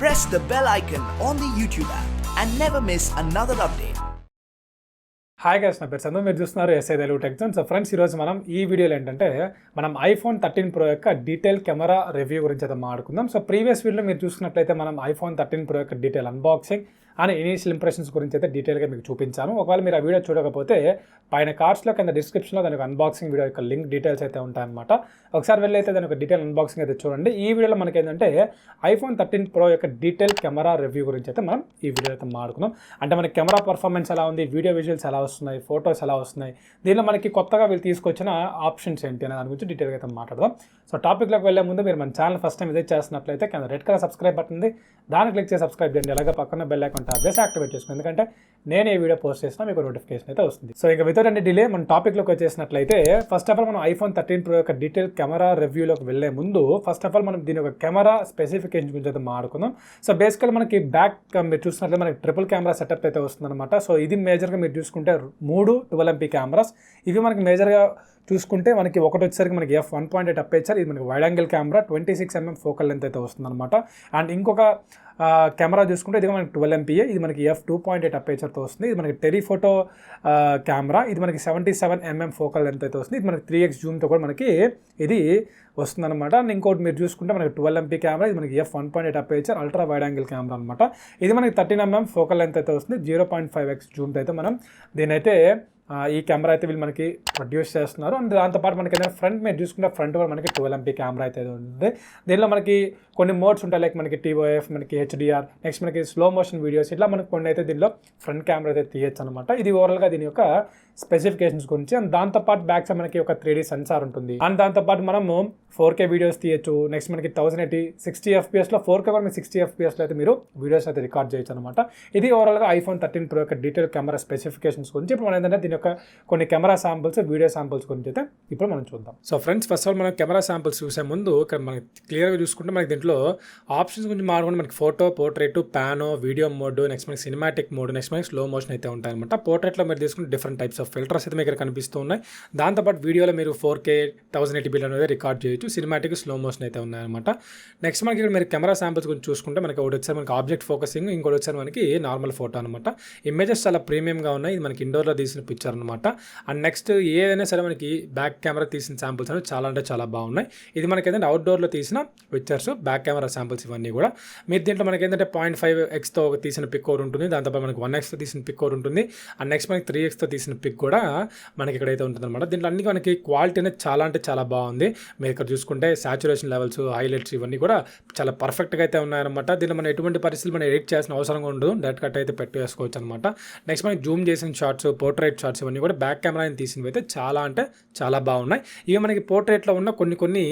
press the bell icon on the YouTube app and never miss another update. Hi guys, నా పేరు చందు. మీరు చూస్తున్నారు satelugutechzone. So friends, ఈరోజు మనం ఈ వీడియోలో ఏంటంటే మనం iPhone 13 Pro యొక్క డీటెయిల్ కెమెరా రివ్యూ గురించి అయితే మాట్లాడుకుందాం. సో ప్రీవియస్ వీడియోలో మీరు చూసుకున్నట్లయితే మనం iPhone 13 Pro యొక్క detail unboxing and initial impressions గురించి అయితే డీటెయిల్గా మీకు చూపించాను. ఒకవేళ మీరు ఆ వీడియో చూడకపోతే పైన కార్డ్స్లో కింద డిస్క్రిప్షన్లో దానికి అన్బాక్సింగ్ వీడియో యొక్క లింక్ డీటెయిల్స్ అయితే ఉంటాయన్నమాట. ఒకసారి వెళ్ళైతే దాని ఒక డీటెయిల్ అన్బాక్సింగ్ అయితే చూడండి. ఈ వీడియోలో మనకి ఏంటంటే iPhone 13 Pro యొక్క డీటెయిల్ కెమెరా రివ్యూ గురించి అయితే మనం ఈ వీడియో అయితే మాట్లాడుకుందాం. అంటే మనకి కెమెరా పర్ఫార్మెన్స్ ఎలా ఉంది, వీడియో విజువల్స్ ఎలా వస్తున్నాయి, ఫోటోస్ ఎలా వస్తున్నాయి, దీనిలో మనకి కొత్తగా వీళ్ళు తీసుకొచ్చిన ఆప్షన్స్ ఏంటి అనే దాని గురించి డీటెయిల్గా అయితే మాట్లాడదాం. సో టాపిక్లోకి వెళ్ళే ముందు మీరు మన ఛానల్ ఫస్ట్ టైం విజిట్ చేస్తున్నట్లయితే కింద రెడ్ కలర్ సబ్స్క్రైబ్ బటన్ ఉంది, దాన్ని క్లిక్ చేసి సబ్స్క్రైబ్ చేయండి. అలాగే పక్కన బెల్ ఐకాన్ ట్యాప్ చేసి యాక్టివేట్ చేసుకోండి, ఎందుకంటే నేను ఈ వీడియో పోస్ట్ చేసినా మీకు నోటిఫికేషన్ అయితే వస్తుంది. సో ఇంకా వితౌట్ ఎనీ డిలే మన టాపిక్లోకి వచ్చేసినట్లయితే ఫస్ట్ ఆఫ్ ఆల్ మనం iPhone 13 Pro యొక్క డీటెయిల్ కెమెరా రివ్యూలోకి వెళ్ళే ముందు ఫస్ట్ ఆఫ్ ఆల్ మనం దీని యొక్క కెమెరా స్పెసిఫికేషన్ గురించి అయితే మాట్లాడుకుందాం. సో బేసికల్ మనకి బ్యాక్ మీరు చూసినట్లయితే మనకి ట్రిపుల్ కెమెరా సెటప్ అయితే వస్తుందన్నమాట. సో ఇది మేజర్గా మీరు చూసుకుంటే 3 12MP కెమెరాస్. ఇవి మనకి మేజర్గా చూసుకుంటే మనకి ఒకటి వచ్చేసరికి మనకి f1.8 అపేచర్, ఇది మనకి wide angle camera 26mm focal length అయితే వస్తుందన్నమాట. అండ్ ఇంకొక కెమెరా చూసుకుంటే ఇది మనకి 12MP, ఇది మనకి f2.8 అపేచర్తో వస్తుంది. ఇది మనకి టెలిఫోటో కెమెరా, ఇది మనకి 77mm ఫోకల్ లెంత్ అయితే వస్తుంది. ఇది మనకి 3x జూమ్తో కూడా మనకి ఇది వస్తుందన్నమాట. అండ్ ఇంకోటి మీరు చూసుకుంటే మనకి 12MP కెమెరా, ఇది మనకి f1.8 aperture ultra wide angle camera అనమాట. ఇది మనకి 13mm ఫోకల్ లెంత్ అయితే వస్తుంది. 0.5x జూమ్తో అయితే మనం దీనైతే ఈ కెమెరా అయితే వీళ్ళు మనకి ప్రొడ్యూస్ చేస్తున్నారు. అండ్ దాంతోపాటు మనకి ఏదైనా ఫ్రంట్ మీరు చూసుకుంటే ఫ్రంట్ కూడా మనకి 12MP కెమెరా అయితే ఉంది. దీనిలో మనకి కొన్ని మోడ్స్ ఉంటాయి, లైక్ మనకి TOF, మనకి HDR, నెక్స్ట్ మనకి స్లో మోషన్ వీడియోస్, ఇట్లా మనకి కొన్ని అయితే దీనిలో ఫ్రంట్ కెమెరా అయితే తీయచ్చు అనమాట. ఇది ఓవరాల్గా దీని యొక్క స్పెసిఫికేషన్స్ గురించి. అండ్ దాంతోపాటు బ్యాక్ సైడ్ మనకి ఒక 3D సెన్సార్ ఉంటుంది. అండ్ దాంతోపాటు మనము 4K వీడియోస్ తీయచ్చు. నెక్స్ట్ మనకి 1080 60 FPS 4K కూడా మీకు 60 FPS అయితే మీరు వీడియోస్ అయితే రికార్డ్ చేయొచ్చు అనమాట. ఇది ఓవరాల్గా iPhone 13 Pro యొక్క డీటెయిల్ కెమెరా స్పెసిఫికేషన్స్ గురించి. ఇప్పుడు మనం ఏంటంటే దీని యొక్క కొన్ని కెమెరా శాంపుల్స్, వీడియో శాంపుల్స్ గురించి అయితే ఇప్పుడు మనం చూద్దాం. So friends, first of all మనం కెమెరా శాంపుల్స్ చూసే ముందు ఇక్కడ మనకి క్లియర్గా చూసుకుంటే మనకి దీంట్లో ఆప్షన్స్ గురించి మాట్లాడుకుంటే మనకి photo, portrait, pano, video mode, next మనకి సినిమాటిక్ మోడ్, నెక్స్ట్ మనకి స్లో మోషన్ అయితే ఉంటాయి అనమాట. పోర్ట్రేట్లో మీరు తీసుకుంటే డిఫరెంట్ టైప్స్ ఆఫ్ ఫిల్టర్స్ అయితే మీకు కనిపిస్తూ ఉన్నాయి. దాంతోపాటు వీడియోలో మీరు 4K 1080p అనేది రికార్డ్ చేయొచ్చు. సినిమాటిక్, స్లో మోషన్ అయితే ఉన్నాయన్నమాట. నెక్స్ట్ మనకి ఇక్కడ మీరు కెమెరా శాంపుల్స్ గురించి చూసుకుంటే మనకి ఒకటి వచ్చారు మనకి ఆబ్జెక్ట్ ఫోకసింగ్, ఇంకోటి వచ్చారు మనకి నార్మల్ ఫోటో అనమాట. ఇమేజెస్ చాలా ప్రీమియంగా ఉన్నాయి. ఇది మనకి ఇండోర్లో తీసిన పిక్చర్ అనమాట. అండ్ నెక్స్ట్ ఏదైనా సరే మనకి బ్యాక్ కెమెరా తీసిన శాంపుల్స్ అనేవి చాలా అంటే చాలా బాగున్నాయి. ఇది మనకి ఏంటంటే అవుట్డోర్లో తీసిన పిక్చర్స్, బ్యాక్ కెమెరా శాంపుల్స్ ఇవన్నీ కూడా. మీరు దీంట్లో మనకి ఏంటంటే 0.5xతో తీసిన పిక్ ఒకటి ఉంటుంది, దాంతోపాటు మనకి 1xతో తీసిన పిక్ ఒకటి ఉంటుంది. అండ్ నెక్స్ట్ మనకి 3xతో తీసిన పిక్ కూడా మనకి ఇక్కడైతే ఉంటుంది అనమాట. దీంట్లో అన్ని మనకి క్వాలిటీ అనేది చాలా అంటే చాలా బాగుంది. మీరు ఇక్కడ చూసుకుంటే సాచురేషన్ లెవెల్స్, హైలైట్స్ ఇవన్నీ కూడా చాలా పర్ఫెక్ట్గా అయితే ఉన్నాయన్నమాట. దీనిలో మనం ఎటువంటి పరిస్థితులు మనం ఎడిట్ చేసిన అవసరం ఉండదు, డైరెక్ట్ కట్ అయితే పెట్టేసుకోవచ్చు అనమాట. నెక్స్ట్ మనకి జూమ్ చేసిన షార్ట్స్, పోర్ట్రేట్ షార్ట్స్ ఇవన్నీ కూడా బ్యాక్ కెమెరా తీసినవి అయితే చాలా అంటే చాలా బాగున్నాయి. ఇవి మనకి పోర్ట్రేట్లో ఉన్న కొన్ని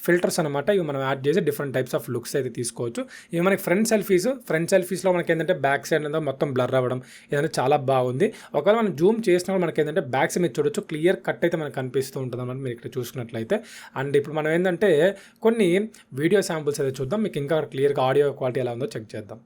ఫిల్టర్స్ అనమాట. ఇవి మనం యాడ్ చేసి డిఫరెంట్ టైప్స్ ఆఫ్ లుక్స్ అయితే తీసుకోవచ్చు. ఇవి మనకి ఫ్రంట్ సెల్ఫీస్లో మనకి ఏంటంటే బ్యాక్ సైడ్ అనేది మొత్తం బ్లర్ అవ్వడం ఇదంతా చాలా బాగుంది. ఒకవేళ మనం జూమ్ చేసినప్పుడు మనకి ఏంటంటే బ్యాక్ సైడ్ మీరు చూడొచ్చు, క్లియర్ కట్ అయితే మనకు కనిపిస్తూ ఉంటుంది అన్నమాట మీరు ఇక్కడ చూసుకున్నట్లయితే. అండ్ ఇప్పుడు మనం ఏంటంటే కొన్ని వీడియో శాంపుల్స్ అయితే చూద్దాం. మీకు ఇంకా క్లియర్గా ఆడియో క్వాలిటీ ఎలా ఉందో చెక్ చేద్దాం.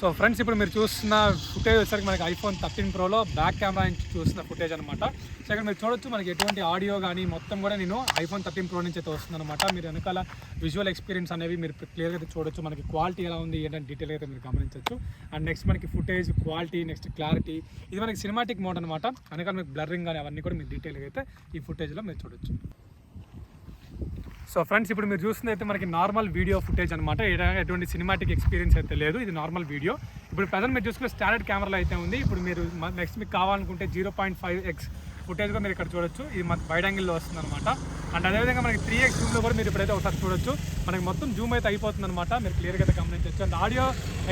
సో ఫ్రెండ్స్, ఇప్పుడు మీరు చూస్తున్న ఫుటేజ్ వచ్చేసరికి మనకి iPhone 13 Proలో బ్యాక్ కెమెరా నుంచి చూస్తున్న ఫుటేజ్ అనమాట. సో ఇక్కడ మీరు చూడొచ్చు మనకి ఎటువంటి ఆడియో కానీ మొత్తం కూడా నేను iPhone 13 Pro నుంచి అయితే వస్తుందన్నమాట. మీరు వెనకాల విజువల్ ఎక్స్పీరియన్స్ అనేవి మీరు క్లియర్గా అయితే చూడొచ్చు. మనకి క్వాలిటీ ఎలా ఉంది ఏంటంటే డీటెయిల్గా అయితే మీరు గమనించవచ్చు. అండ్ నెక్స్ట్ మనకి ఫుటేజ్ క్వాలిటీ, నెక్స్ట్ క్లారిటీ, ఇది మనకి సినిమాటిక్ మోడ్ అనమాట. వెనకాల మీకు బ్లర్రింగ్ కానీ అవన్నీ కూడా మీరు డీటెయిల్గా అయితే ఈ ఫుటేజ్లో మీరు చూడొచ్చు. సో ఫ్రెండ్స్, ఇప్పుడు మీరు చూస్తుంది అయితే మనకి నార్మల్ వీడియో ఫుటేజ్ అనమాట. ఎటువంటి సినిమాటిక్ ఎక్స్పీరియన్స్ అయితే లేదు, ఇది నార్మల్ వీడియో. ఇప్పుడు ప్రజెంట్ మీరు చూసుకునే స్టాండర్డ్ కెమెరాలో అయితే ఉంది. ఇప్పుడు మీరు నెక్స్ట్ మీకు కావాలనుకుంటే 0.5x ఫుటేజ్ కూడా మీరు ఇక్కడ చూడొచ్చు. ఇది మన వైడ్ యాంగిల్లో వస్తుంది అనమాట. అండ్ అదేవిధంగా మనకి 3x జూమ్లో కూడా మీరు ఇప్పుడైతే ఒకసారి చూడొచ్చు. మనకి మొత్తం జూమ్ అయితే అయిపోతుంది అనమాట, మీరు క్లియర్గా అయితే గమనించవచ్చు. అండ్ ఆడియో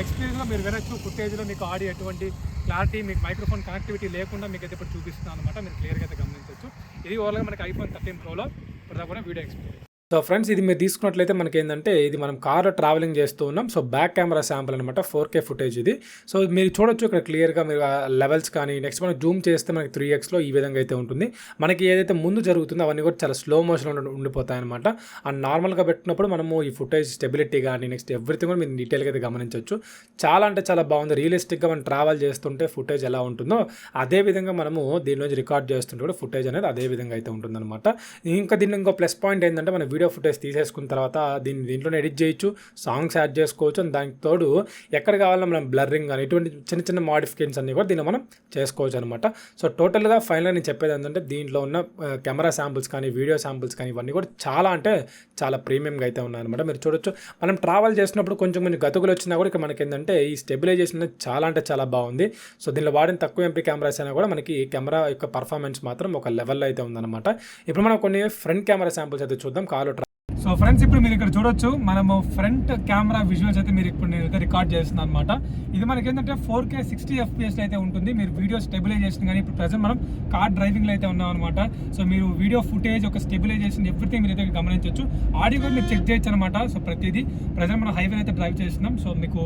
ఎక్స్పీరియన్స్లో మీరు వినొచ్చు. ఫుటేజ్లో మీకు ఆడియో ఎటువంటి క్లారిటీ, మీకు మైక్రోఫోన్ కనెక్టివిటీ లేకుండా మీకు అయితే ఇప్పుడు చూపిస్తున్నాను అనమాట, మీరు క్లియర్గా అయితే గమనించవచ్చు. ఇది ఓవర్గా మనకి iPhone 13 Proలో ఇప్పుడు కూడా వీడియో ఎక్స్పీరియన్స్. సో ఫ్రెండ్స్, ఇది మీరు తీసుకున్నట్లయితే మనకి ఏంటంటే ఇది మనం కార్లో ట్రావెలింగ్ చేస్తూ ఉన్నాం. సో బ్యాక్ కెమెరా శాంపుల్ అనమాట, 4K ఫుటేజ్ ఇది. సో మీరు చూడొచ్చు ఇక్కడ క్లియర్గా మీరు లెవెల్స్ కానీ, నెక్స్ట్ మనం జూమ్ చేస్తే మనకి 3xలో ఈ విధంగా అయితే ఉంటుంది. మనకి ఏదైతే ముందు జరుగుతుందో అవన్నీ కూడా చాలా స్లో మోషన్లో ఉండిపోతాయి అనమాట. అండ్ నార్మల్గా పెట్టినప్పుడు మనము ఈ ఫుటేజ్ స్టెబిలిటీ కానీ, నెక్స్ట్ ఎవ్రీథింగ్ కూడా మీరు డీటెయిల్గా అయితే గమనించవచ్చు. చాలా అంటే చాలా బాగుంది. రియలిస్టిక్గా మనం ట్రావెల్ చేస్తుంటే ఫుటేజ్ ఎలా ఉంటుందో అదే విధంగా మనము దీనిలోంచి రికార్డ్ చేస్తుంటే కూడా ఫుటేజ్ అనేది అదే విధంగా అయితే ఉంటుందన్నమాట. ఇంకా దీన్ని ఇంకో ప్లస్ పాయింట్ ఏంటంటే మన వీడియో ఫుటేజ్ తీసేసుకున్న తర్వాత దీంట్లోనే ఎడిట్ చేయొచ్చు, సాంగ్స్ యాడ్ చేసుకోవచ్చు. అండ్ దానికి తోడు ఎక్కడ కావాలన్నా మనం బ్లర్రింగ్ కానీ ఇటువంటి చిన్న చిన్న మోడిఫికేషన్స్ అన్నీ కూడా దీన్ని మనం చేసుకోవచ్చు అనమాట. సో టోటల్గా ఫైనల్గా నేను చెప్పేది ఏంటంటే దీంట్లో ఉన్న కెమెరా శాంపుల్స్ కానీ వీడియో శాంపుల్స్ కానీ ఇవన్నీ కూడా చాలా అంటే చాలా ప్రీమియంగా అయితే ఉన్నాయన్నమాట. మీరు చూడొచ్చు, మనం ట్రావెల్ చేసినప్పుడు కొంచెం గతుకులు వచ్చినా కూడా ఇక్కడ మనకి ఏంటంటే ఈ స్టెబిలైజేషన్ చాలా అంటే చాలా బాగుంది. సో దీనిలో వాడిన తక్కువ ఎంపీ కెమెరాస్ అయినా కూడా మనకి కెమెరా యొక్క పర్ఫార్మెన్స్ మాత్రం ఒక లెవెల్లో అయితే ఉందన్నమాట. ఇప్పుడు మనం కొన్ని ఫ్రంట్ కెమెరా శాంపుల్స్ అయితే చూద్దాం. సో ఫ్రెండ్స్, ఇప్పుడు మీరు ఇక్కడ చూడొచ్చు, మనము ఫ్రంట్ కెమెరా విజువల్స్ అయితే మీరు ఇప్పుడు నేనైతే రికార్డ్ చేస్తున్నాను అనమాట. ఇది మనకి ఏంటంటే 4K 60 FPS అయితే ఉంటుంది. మీరు వీడియో స్టెబిలైజేషన్ కానీ ఇప్పుడు ప్రజెంట్ మనం కార్ డ్రైవింగ్లో అయితే ఉన్నాం అనమాట. సో మీరు వీడియో ఫుటేజ్ ఒక స్టెబిలైజేషన్ ఎవ్రీథింగ్ మీరు అయితే గమనించవచ్చు. ఆడియో కూడా మీరు చెక్ చేయొచ్చు అనమాట. సో ప్రతిదీ ప్రజెంట్ మనం హైవే అయితే డ్రైవ్ చేస్తున్నాం. సో మీకు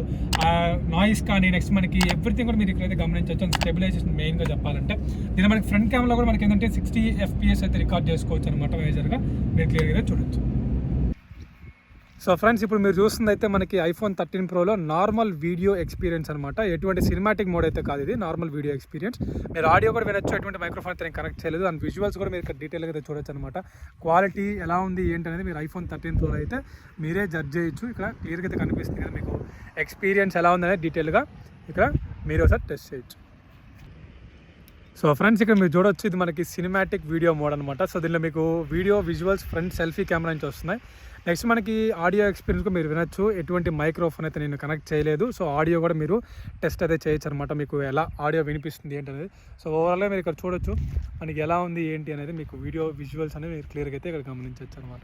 నాయిస్ కానీ నెక్స్ట్ మనకి ఎవ్రీథింగ్ కూడా మీరు ఇక్కడైతే గమనించవచ్చు. అండ్ స్టెబిలైజేషన్ మెయిన్గా చెప్పాలంటే దీని మనకి ఫ్రంట్ కెమెరా కూడా మనకి ఏంటంటే 60 FPS అయితే రికార్డ్ చేసుకోవచ్చు అనమాట. మేజర్గా మీరు క్లియర్గా చూడొచ్చు. సో ఫ్రెండ్స్, ఇప్పుడు మీరు చూస్తుంది అయితే మనకి iPhone 13 Proలో నార్మల్ వీడియో ఎక్స్పీరియన్స్ అనమాట. ఎటువంటి సినిమాటిక్ మోడ్ అయితే కాదు, ఇది నార్మల్ వీడియో ఎక్స్పీరియన్స్. మీరు ఆడియో కూడా వినొచ్చు, ఎటువంటి మైక్రోఫోన్ అయితే నేను కనెక్ట్ చేయలేదు. అండ్ విజువల్స్ కూడా మీరు ఇక్కడ డీటెయిల్గా అయితే చూడొచ్చు అనమాట. క్వాలిటీ ఎలా ఉంది ఏంటి అనేది మీరు iPhone 13 Pro అయితే మీరే జడ్జ్ చేయొచ్చు. ఇక్కడ క్లియర్గా అయితే కనిపిస్తుంది కదా మీకు ఎక్స్పీరియన్స్ ఎలా ఉంది అనేది డీటెయిల్గా ఇక్కడ మీరు ఒకసారి టెస్ట్ చేయొచ్చు. సో ఫ్రెండ్స్, ఇక్కడ మీరు చూడొచ్చు, ఇది మనకి సినిమాటిక్ వీడియో మోడ్ అనమాట. సో దీనిలో మీకు video visuals front selfie camera నుంచి వస్తున్నాయి. నెక్స్ట్ మనకి ఆడియో ఎక్స్పీరియన్స్ కూడా మీరు వినొచ్చు. ఎటువంటి మైక్రోఫోన్ అయితే నేను కనెక్ట్ చేయలేదు. సో ఆడియో కూడా మీరు టెస్ట్ అయితే చేయొచ్చు అనమాట, మీకు ఎలా ఆడియో వినిపిస్తుంది ఏంటి అనేది. సో ఓవరాల్గా మీరు ఇక్కడ చూడొచ్చు మనకి ఎలా ఉంది ఏంటి అనేది, మీకు వీడియో విజువల్స్ అనేవి మీరు క్లియర్గా అయితే ఇక్కడ గమనించవచ్చు అనమాట.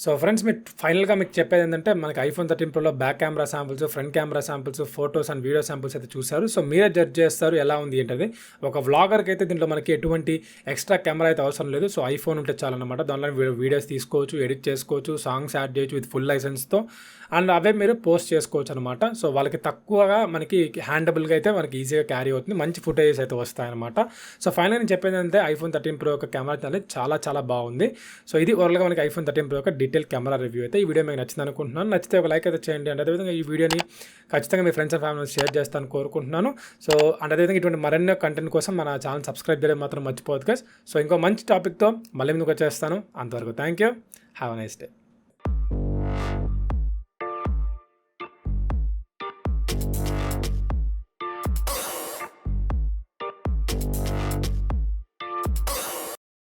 సో ఫ్రెండ్స్, మీరు ఫైనల్గా మీకు చెప్పేది ఏంటంటే మనకి iPhone 13 Proలో back camera samples, front camera samples, photos and video samples అయితే చూశారు. సో మీరే జడ్జ్ చేస్తారు ఎలా ఉంది ఏంటది. ఒక వ్లాగర్కి అయితే దీంట్లో మనకి ఎటువంటి ఎక్స్ట్రా కెమెరా అయితే అవసరం లేదు. సో iPhone ఉంటే చాలన్నమాట. దానిలో వీడియోస్ తీసుకోవచ్చు, ఎడిట్ చేసుకోవచ్చు, సాంగ్స్ యాడ్ చేయొచ్చు విత్ ఫుల్ లైసెన్స్తో. అండ్ అవే మీరు పోస్ట్ చేసుకోవచ్చు అనమాట. సో వాళ్ళకి తక్కువగా మనకి హ్యాండబుల్గా అయితే మనకి ఈజీగా క్యారీ అవుతుంది, మంచి ఫుటేజెస్ అయితే వస్తాయన్నమాట. సో ఫైనల్ నేను చెప్పేది అంటే iPhone 13 Pro యొక్క కెమెరా అనేది చాలా చాలా బాగుంది. సో ఇది ఓవరాల్గా మనకి iPhone 13 Pro యొక్క డీటెయిల్ కెమెరా రివ్యూ అయితే. ఈ వీడియో మీకు నచ్చింది అనుకుంటున్నాను. నచ్చితే ఒక లైక్ అయితే చేయండి. అండ్ అదేవిధంగా ఈ వీడియోని ఖచ్చితంగా మీ ఫ్రెండ్స్ అండ్ ఫ్యామిలీ షేర్ చేస్తాను కోరుకుంటున్నాను. సో అండ్ అదేవిధంగా ఇటువంటి మరెన్నో కంటెంట్ కోసం మన ఛానల్ సబ్స్క్రైబ్ చేయడం మాత్రం మర్చిపోవద్దు గైస్. సో ఇంకో మంచి టాపిక్తో మళ్ళీ ముందుకు వచ్చేస్తాను. అంతవరకు thank you. Have a nice day.